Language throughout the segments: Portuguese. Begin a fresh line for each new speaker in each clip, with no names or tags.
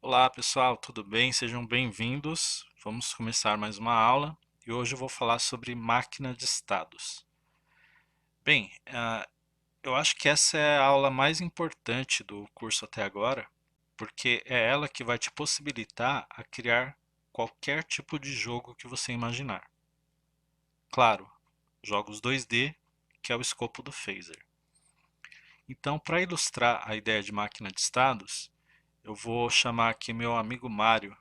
Olá pessoal, tudo bem? Sejam bem-vindos. Vamos começar mais uma aula e hoje eu vou falar sobre máquina de estados. Bem, eu acho que essa é a aula mais importante do curso até agora, porque é ela que vai te possibilitar a criar qualquer tipo de jogo que você imaginar. Claro, jogos 2D, que é o escopo do Phaser. Então, para ilustrar a ideia de máquina de estados, eu vou chamar aqui meu amigo Mário.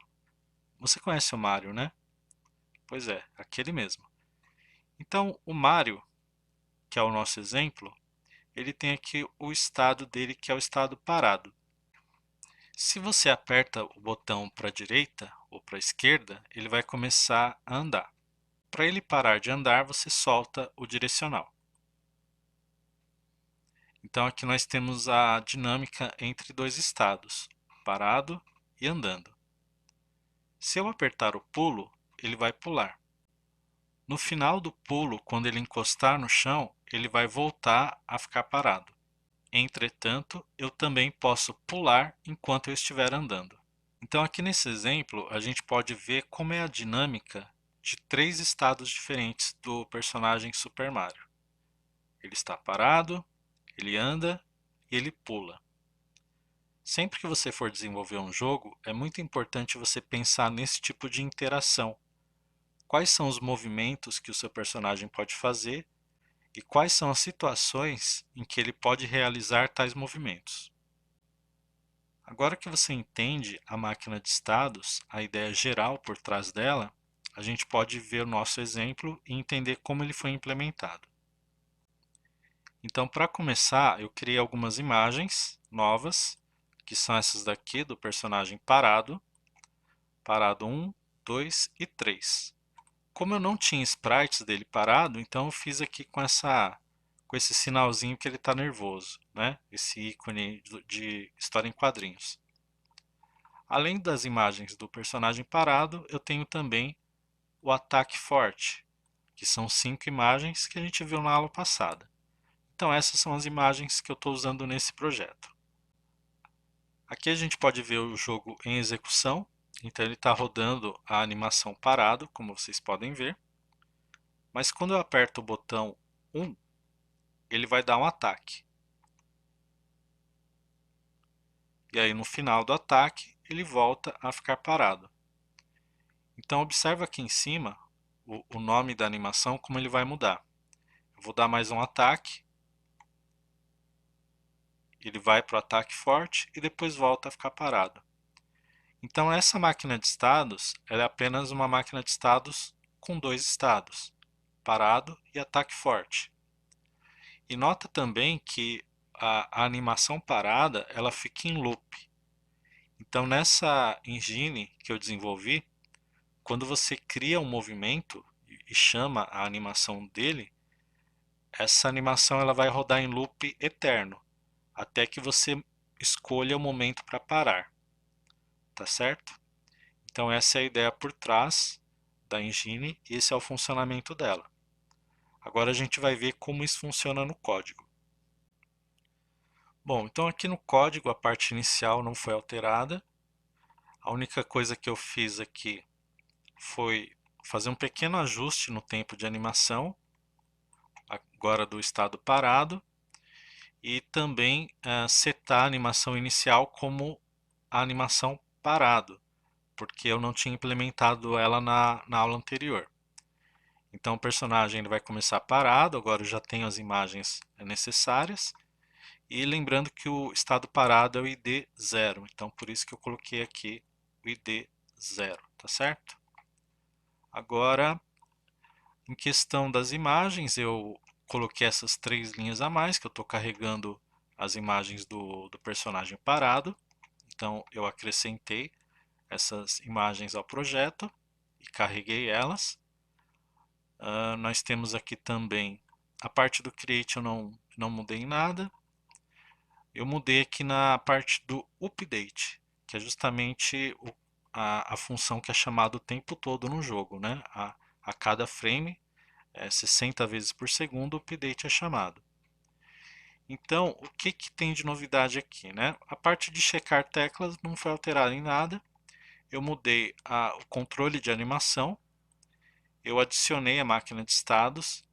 Você conhece o Mário, né? Pois é, aquele mesmo. Então, o Mário, que é o nosso exemplo, ele tem aqui o estado dele, que é o estado parado. Se você aperta o botão para a direita ou para a esquerda, ele vai começar a andar. Para ele parar de andar, você solta o direcional. Então, aqui nós temos a dinâmica entre dois estados, parado e andando. Se eu apertar o pulo, ele vai pular. No final do pulo, quando ele encostar no chão, ele vai voltar a ficar parado. Entretanto, eu também posso pular enquanto eu estiver andando. Então, aqui nesse exemplo, a gente pode ver como é a dinâmica de três estados diferentes do personagem Super Mario. Ele está parado, ele anda e ele pula. Sempre que você for desenvolver um jogo, é muito importante você pensar nesse tipo de interação. Quais são os movimentos que o seu personagem pode fazer e quais são as situações em que ele pode realizar tais movimentos. Agora que você entende a máquina de estados, a ideia geral por trás dela, a gente pode ver o nosso exemplo e entender como ele foi implementado. Então, para começar, eu criei algumas imagens novas, que são essas daqui do personagem parado, parado 1, 2 e 3. Como eu não tinha sprites dele parado, então eu fiz aqui com esse sinalzinho que ele está nervoso, né? Esse ícone de história em quadrinhos. Além das imagens do personagem parado, eu tenho também o ataque forte, que são 5 imagens que a gente viu na aula passada. Então essas são as imagens que eu estou usando nesse projeto. Aqui a gente pode ver o jogo em execução, então ele está rodando a animação parado, como vocês podem ver. Mas quando eu aperto o botão 1, ele vai dar um ataque. E aí no final do ataque, ele volta a ficar parado. Então observa aqui em cima o nome da animação, como ele vai mudar. Eu vou dar mais um ataque, ele vai para o ataque forte e depois volta a ficar parado. Então essa máquina de estados ela é apenas uma máquina de estados com dois estados, parado e ataque forte. E nota também que a animação parada ela fica em loop. Então nessa engine que eu desenvolvi, quando você cria um movimento e chama a animação dele, essa animação ela vai rodar em loop eterno, até que você escolha o momento para parar, tá certo? Então essa é a ideia por trás da engine e esse é o funcionamento dela. Agora a gente vai ver como isso funciona no código. Bom, então aqui no código a parte inicial não foi alterada. A única coisa que eu fiz aqui foi fazer um pequeno ajuste no tempo de animação, agora do estado parado, e também setar a animação inicial como a animação parado, porque eu não tinha implementado ela na aula anterior. Então o personagem ele vai começar parado, agora eu já tenho as imagens necessárias, e lembrando que o estado parado é o ID 0, então por isso que eu coloquei aqui o ID 0, tá certo? Agora, em questão das imagens, eu coloquei essas três linhas a mais, que eu estou carregando as imagens do personagem parado. Então eu acrescentei essas imagens ao projeto e carreguei elas. Nós temos aqui também a parte do Create, eu não mudei nada. Eu mudei aqui na parte do Update, que é justamente a função que é chamada o tempo todo no jogo, né? A cada frame, 60 vezes por segundo, o update é chamado. Então, o que que tem de novidade aqui, né? A parte de checar teclas não foi alterada em nada. Eu mudei o controle de animação, eu adicionei a máquina de estados,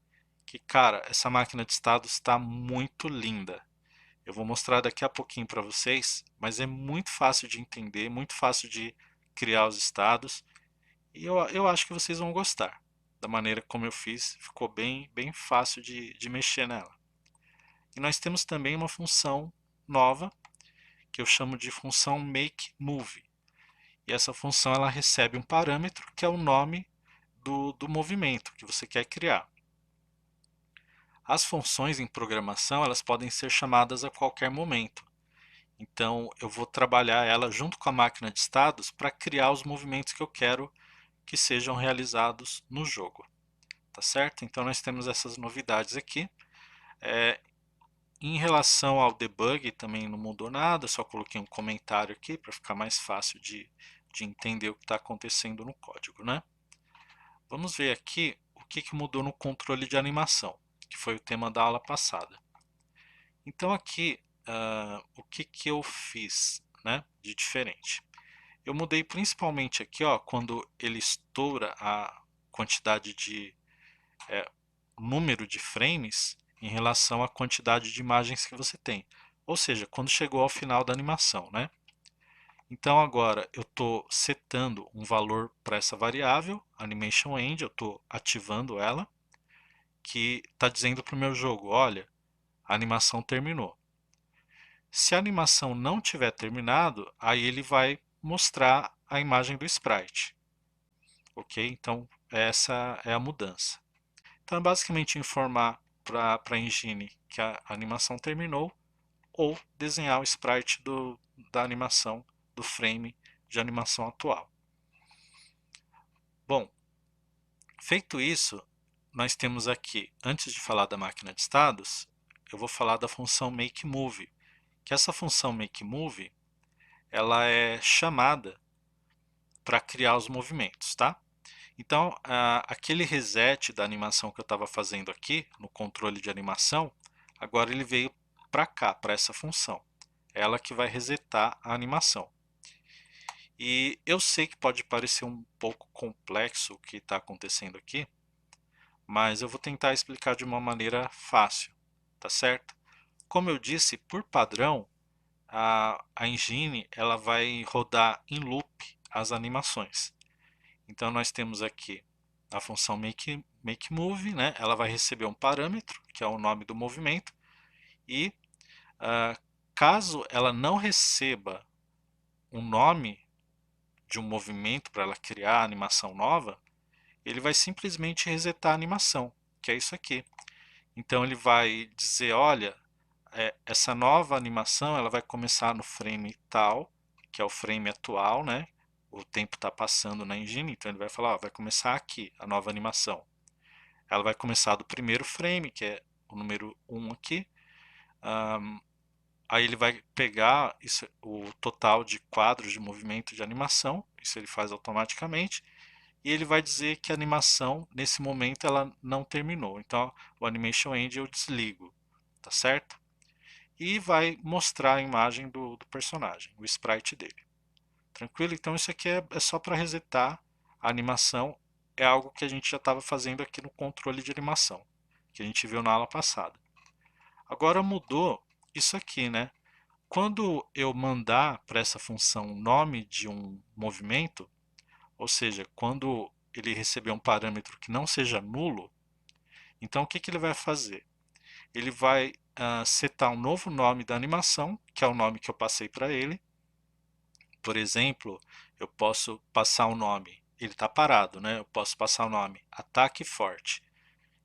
que, cara, essa máquina de estados está muito linda. Eu vou mostrar daqui a pouquinho para vocês, mas é muito fácil de entender, muito fácil de criar os estados, e eu acho que vocês vão gostar. Da maneira como eu fiz, ficou bem fácil de mexer nela. E nós temos também uma função nova, que eu chamo de função Make Move. E essa função ela recebe um parâmetro que é o nome do movimento que você quer criar. As funções em programação elas podem ser chamadas a qualquer momento. Então eu vou trabalhar ela junto com a máquina de estados para criar os movimentos que eu quero que sejam realizados no jogo. Tá certo? Então nós temos essas novidades aqui. Em relação ao debug também não mudou nada, só coloquei um comentário aqui para ficar mais fácil de entender o que está acontecendo no código, né? Vamos ver aqui o que mudou no controle de animação, que foi o tema da aula passada. Então aqui, o que eu fiz, né, de diferente? Eu mudei principalmente aqui, ó, quando ele estoura a quantidade de número de frames em relação à quantidade de imagens que você tem. Ou seja, quando chegou ao final da animação, né? Então agora eu estou setando um valor para essa variável, animation end, eu estou ativando ela, que está dizendo para o meu jogo, olha, a animação terminou. Se a animação não tiver terminado, aí ele vai mostrar a imagem do sprite. Ok? Então essa é a mudança. Então é basicamente informar para a engine que a animação terminou ou desenhar o sprite da animação, do frame de animação atual. Bom, feito isso, nós temos aqui, antes de falar da máquina de estados, eu vou falar da função makeMove, que essa função makeMove, ela é chamada para criar os movimentos, tá? Então, aquele reset da animação que eu estava fazendo aqui, no controle de animação, agora ele veio para cá, para essa função. Ela que vai resetar a animação. E eu sei que pode parecer um pouco complexo o que está acontecendo aqui, mas eu vou tentar explicar de uma maneira fácil, tá certo? Como eu disse, por padrão, a engine ela vai rodar em loop as animações. Então nós temos aqui a função makeMove, né? Ela vai receber um parâmetro, que é o nome do movimento, e caso ela não receba um nome de um movimento para ela criar a animação nova, ele vai simplesmente resetar a animação, que é isso aqui. Então ele vai dizer, olha, essa nova animação ela vai começar no frame tal, que é o frame atual, né? O tempo está passando na engine, então ele vai falar, ó, vai começar aqui a nova animação. Ela vai começar do primeiro frame, que é o número 1 aqui. Aí ele vai pegar isso, o total de quadros de movimento de animação, isso ele faz automaticamente, e ele vai dizer que a animação, nesse momento, ela não terminou. Então, o Animation End eu desligo, tá certo? E vai mostrar a imagem do personagem, o sprite dele. Tranquilo? Então, isso aqui é só para resetar a animação. É algo que a gente já estava fazendo aqui no controle de animação, que a gente viu na aula passada. Agora mudou isso aqui, né? Quando eu mandar para essa função o nome de um movimento, ou seja, quando ele receber um parâmetro que não seja nulo, então o que ele vai fazer? Ele vai setar um novo nome da animação, que é o nome que eu passei para ele. Por exemplo, eu posso passar o nome, ele está parado, né? Eu posso passar o nome ataque forte.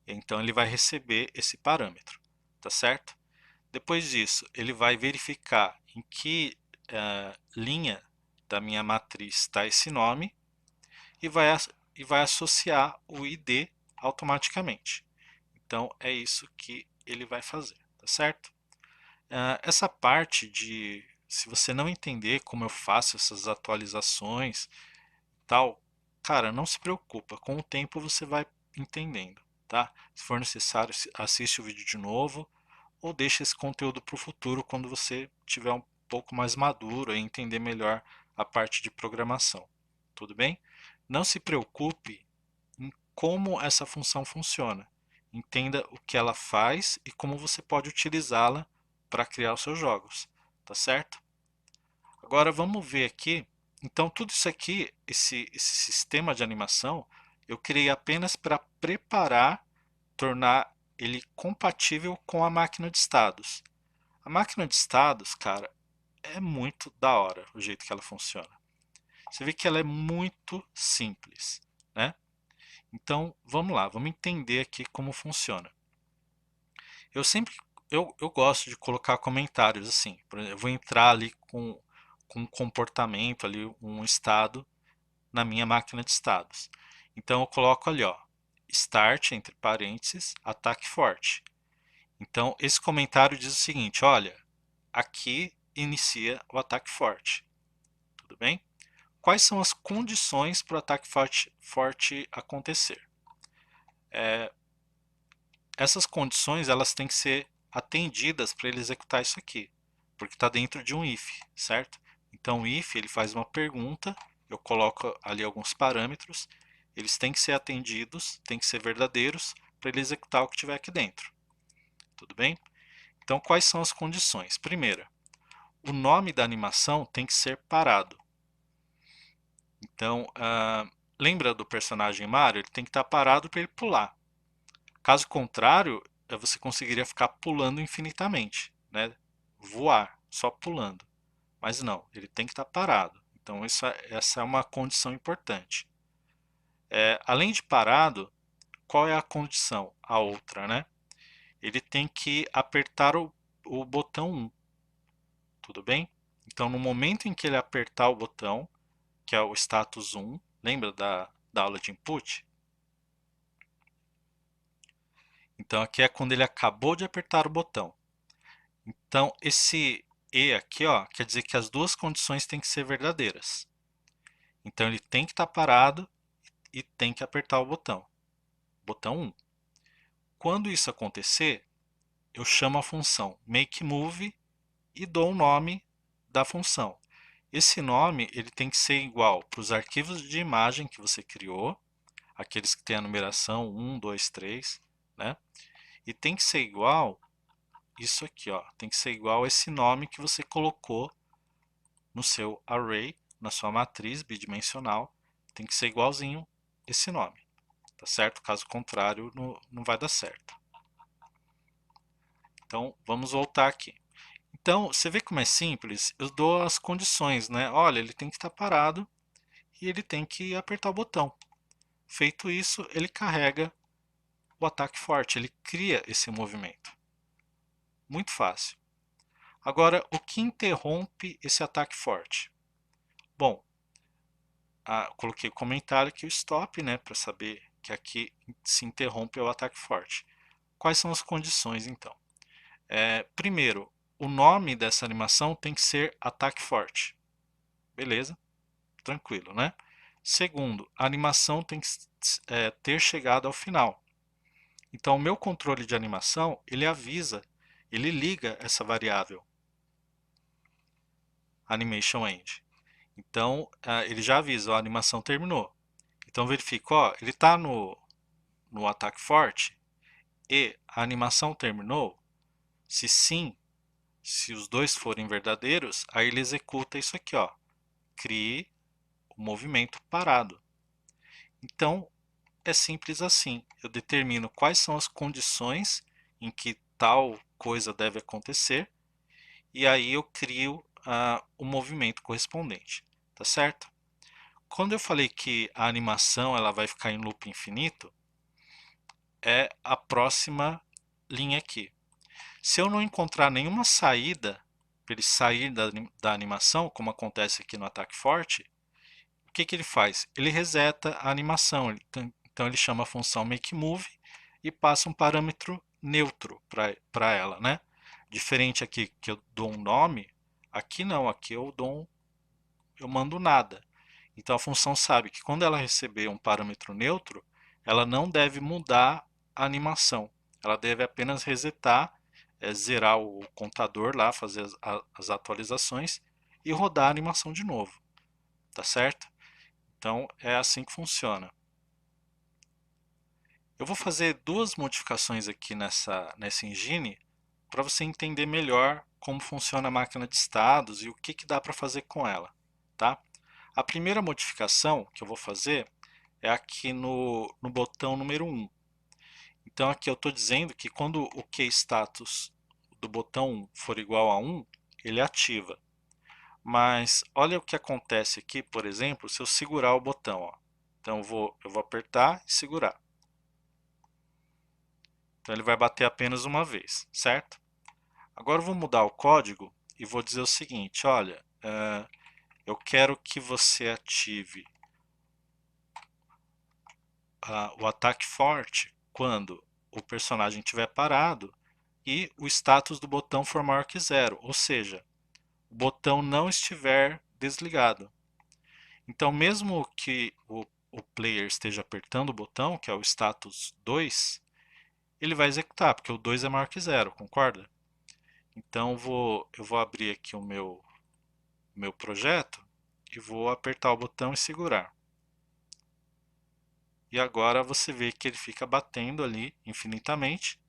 Então ele vai receber esse parâmetro, tá certo? Depois disso, ele vai verificar em que linha da minha matriz está esse nome e vai associar o ID automaticamente. Então é isso que ele vai fazer, tá certo? Essa parte de, se você não entender como eu faço essas atualizações e tal, cara, não se preocupa, com o tempo você vai entendendo, tá? Se for necessário, assiste o vídeo de novo, ou deixa esse conteúdo para o futuro quando você tiver um pouco mais maduro e entender melhor a parte de programação. Tudo bem? Não se preocupe em como essa função funciona. Entenda o que ela faz e como você pode utilizá-la para criar os seus jogos, tá certo? Agora vamos ver aqui. Então tudo isso aqui, esse sistema de animação, eu criei apenas para preparar, tornar ele compatível com a máquina de estados. A máquina de estados, cara, é muito da hora o jeito que ela funciona. Você vê que ela é muito simples, né? Então, vamos lá, vamos entender aqui como funciona. Eu sempre eu gosto de colocar comentários assim. Por exemplo, eu vou entrar ali com um comportamento ali, um estado na minha máquina de estados. Então eu coloco ali, ó, start entre parênteses, ataque forte. Então esse comentário diz o seguinte, olha, aqui inicia o ataque forte. Tudo bem? Quais são as condições para o ataque forte acontecer? Essas condições elas têm que ser atendidas para ele executar isso aqui, porque está dentro de um if, certo? Então o if ele faz uma pergunta, eu coloco ali alguns parâmetros, eles têm que ser atendidos, têm que ser verdadeiros para ele executar o que tiver aqui dentro. Tudo bem? Então quais são as condições? Primeira, o nome da animação tem que ser parado. Então, lembra do personagem Mario? Ele tem que estar parado para ele pular. Caso contrário, você conseguiria ficar pulando infinitamente, né? Voar, só pulando. Mas não, ele tem que estar parado. Então essa é uma condição importante. Além de parado, qual é a condição? A outra, né? Ele tem que apertar o botão 1. Tudo bem? Então no momento em que ele apertar o botão, que é o status 1, lembra da aula de input? Então aqui é quando ele acabou de apertar o botão. Então esse E aqui, ó, quer dizer que as duas condições têm que ser verdadeiras. Então ele tem que estar parado e tem que apertar o botão 1. Quando isso acontecer, eu chamo a função makeMove e dou o nome da função. Esse nome ele tem que ser igual para os arquivos de imagem que você criou, aqueles que têm a numeração 1, 2, 3, né? E tem que ser igual isso aqui, ó, tem que ser igual a esse nome que você colocou no seu array, na sua matriz bidimensional, tem que ser igualzinho esse nome, tá certo? Caso contrário, não vai dar certo. Então, vamos voltar aqui. Então, você vê como é simples? Eu dou as condições, né? Olha, ele tem que estar parado e ele tem que apertar o botão. Feito isso, ele carrega o ataque forte, ele cria esse movimento. Muito fácil. Agora, o que interrompe esse ataque forte? Bom, coloquei o comentário aqui, o stop, né, para saber que aqui se interrompe o ataque forte. Quais são as condições, então? Primeiro, o nome dessa animação tem que ser ataque forte. Beleza? Tranquilo, né? Segundo, a animação tem que ter chegado ao final. Então, o meu controle de animação, ele avisa, ele liga essa variável AnimationEnd. Então, ele já avisa, ó, a animação terminou. Então, verifico, ó, ele está no ataque forte e a animação terminou. Se sim, se os dois forem verdadeiros, aí ele executa isso aqui, ó, crie o movimento parado. Então, é simples assim. Eu determino quais são as condições em que tal coisa deve acontecer e aí eu crio o movimento correspondente, tá certo? Quando eu falei que a animação ela vai ficar em loop infinito, é a próxima linha aqui. Se eu não encontrar nenhuma saída para ele sair da animação, como acontece aqui no ataque forte, o que ele faz? Ele reseta a animação. Então ele chama a função makeMove e passa um parâmetro neutro para ela, né? Diferente aqui que eu dou um nome, aqui não, aqui eu mando nada. Então a função sabe que quando ela receber um parâmetro neutro, ela não deve mudar a animação. Ela deve apenas resetar zerar o contador lá, fazer as atualizações e rodar a animação de novo, tá certo? Então é assim que funciona. Eu vou fazer duas modificações aqui nessa engine para você entender melhor como funciona a máquina de estados e o que dá para fazer com ela, tá? A primeira modificação que eu vou fazer é aqui no botão número 1. Então aqui eu estou dizendo que quando o keyStatus do botão 1 for igual a 1, ele ativa. Mas olha o que acontece aqui, por exemplo, se eu segurar o botão. Ó. Então eu vou apertar e segurar. Então ele vai bater apenas uma vez, certo? Agora eu vou mudar o código e vou dizer o seguinte, olha, eu quero que você ative o ataque forte quando o personagem estiver parado e o status do botão for maior que 0, ou seja, o botão não estiver desligado. Então mesmo que o player esteja apertando o botão, que é o status 2, ele vai executar, porque o 2 é maior que 0, concorda? Então eu vou abrir aqui o meu projeto e vou apertar o botão e segurar. E agora você vê que ele fica batendo ali infinitamente,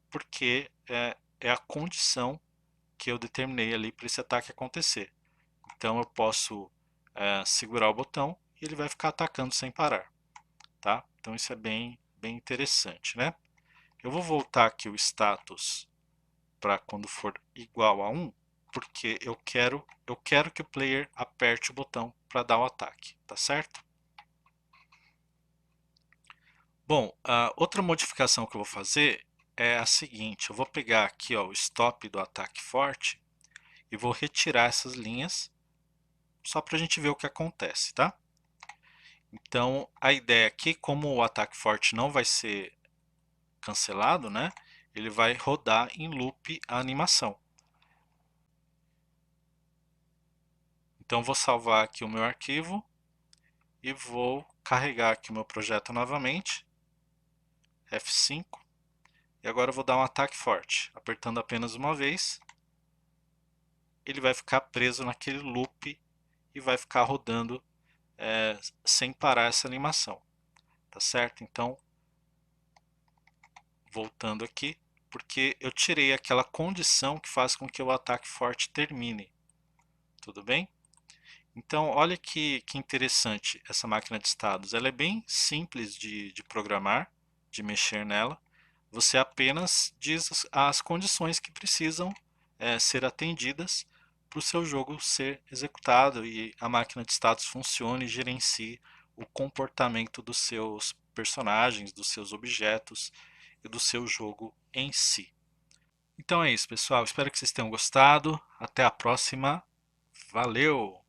porque é a condição que eu determinei ali para esse ataque acontecer. Então eu posso segurar o botão e ele vai ficar atacando sem parar. Tá? Então isso é bem interessante. Né? Eu vou voltar aqui o status para quando for igual a 1, porque eu quero que o player aperte o botão para dar o ataque, tá certo? Bom, a outra modificação que eu vou fazer é a seguinte, eu vou pegar aqui ó, o stop do ataque forte e vou retirar essas linhas só para a gente ver o que acontece, tá? Então a ideia aqui, como o ataque forte não vai ser cancelado, né? Ele vai rodar em loop a animação. Então vou salvar aqui o meu arquivo e vou carregar aqui o meu projeto novamente, F5, e agora eu vou dar um ataque forte, apertando apenas uma vez, ele vai ficar preso naquele loop e vai ficar rodando sem parar essa animação, tá certo? Então, voltando aqui, porque eu tirei aquela condição que faz com que o ataque forte termine, tudo bem? Então, olha que interessante essa máquina de estados. Ela é bem simples de programar, de mexer nela. Você apenas diz as condições que precisam ser atendidas para o seu jogo ser executado e a máquina de estados funcione e gerencie o comportamento dos seus personagens, dos seus objetos e do seu jogo em si. Então é isso, pessoal. Espero que vocês tenham gostado. Até a próxima. Valeu!